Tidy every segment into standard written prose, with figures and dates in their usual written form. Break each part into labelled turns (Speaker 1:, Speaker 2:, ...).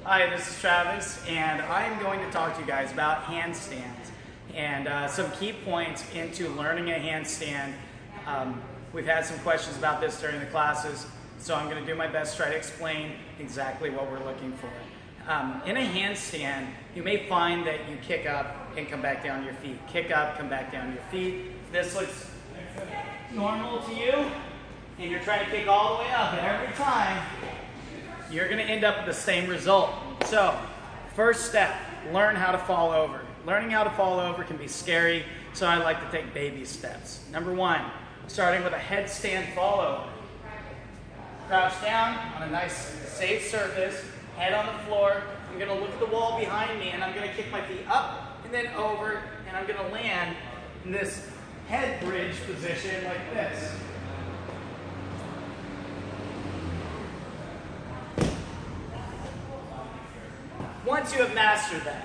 Speaker 1: Hi, this is Travis, and I'm going to talk to you guys about handstands and some key points into learning a handstand. We've had some questions about this during the classes, so I'm going to do my best to try to explain exactly what we're looking for. In a handstand, you may find that you kick up and come back down your feet. Kick up, come back down your feet. If this looks normal to you, and you're trying to kick all the way up every time, you're going to end up with the same result. So, first step, learn how to fall over. Learning how to fall over can be scary, so I like to take baby steps. Number one, starting with a headstand fall-over. Crouch down on a nice, safe surface, head on the floor. I'm going to look at the wall behind me, and I'm going to kick my feet up and then over, and I'm going to land in this head bridge position like this. Once you have mastered that,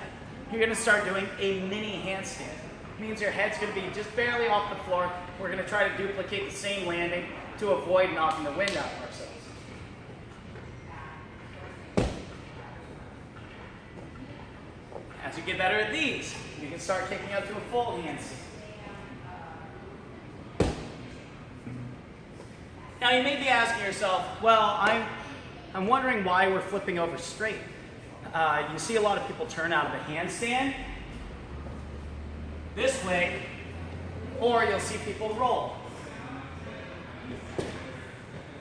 Speaker 1: you're going to start doing a mini handstand. It means your head's going to be just barely off the floor. We're going to try to duplicate the same landing to avoid knocking the wind out of ourselves. As you get better at these, you can start kicking up to a full handstand. Now you may be asking yourself, well, I'm wondering why we're flipping over straight. You see a lot of people turn out of a handstand this way, or you'll see people roll.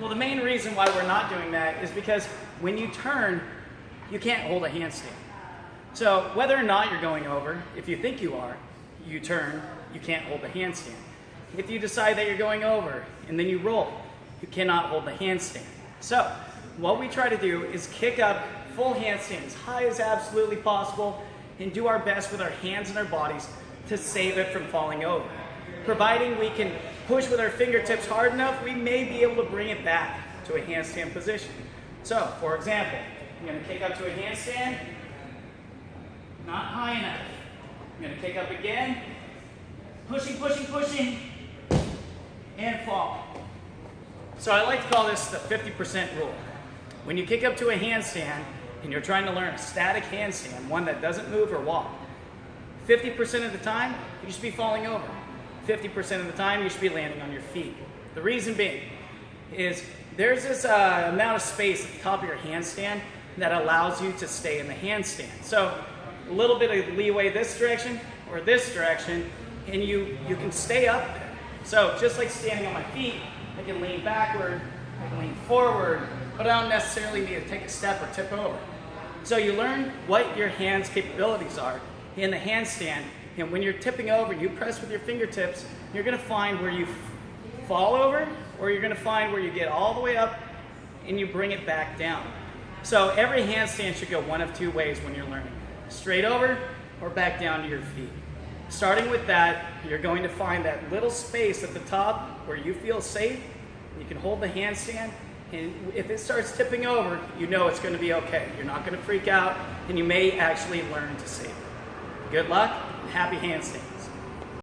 Speaker 1: Well, the main reason why we're not doing that is because when you turn, you can't hold a handstand. So whether or not you're going over, if you think you are, you turn, you can't hold the handstand. If you decide that you're going over and then you roll, you cannot hold the handstand. So what we try to do is kick up full handstand as high as absolutely possible and do our best with our hands and our bodies to save it from falling over. Providing we can push with our fingertips hard enough, we may be able to bring it back to a handstand position. So, for example, I'm going to kick up to a handstand, not high enough. I'm going to kick up again, pushing, pushing, pushing, and fall. So I like to call this the 50% rule. When you kick up to a handstand and you're trying to learn a static handstand, one that doesn't move or walk, 50% of the time, you should be falling over. 50% of the time, you should be landing on your feet. The reason being is there's this amount of space at the top of your handstand that allows you to stay in the handstand. So a little bit of leeway this direction or this direction, and you can stay up there. So just like standing on my feet, I can lean backward, I can lean forward, but I don't necessarily need to take a step or tip over. So you learn what your hands' capabilities are in the handstand, and when you're tipping over, you press with your fingertips, you're going to find where you fall over, or you're going to find where you get all the way up and you bring it back down. So every handstand should go one of two ways when you're learning. Straight over or back down to your feet. Starting with that, you're going to find that little space at the top where you feel safe. You can hold the handstand, and if it starts tipping over, you know it's going to be okay. You're not going to freak out, and you may actually learn to save it. Good luck, and happy handstand.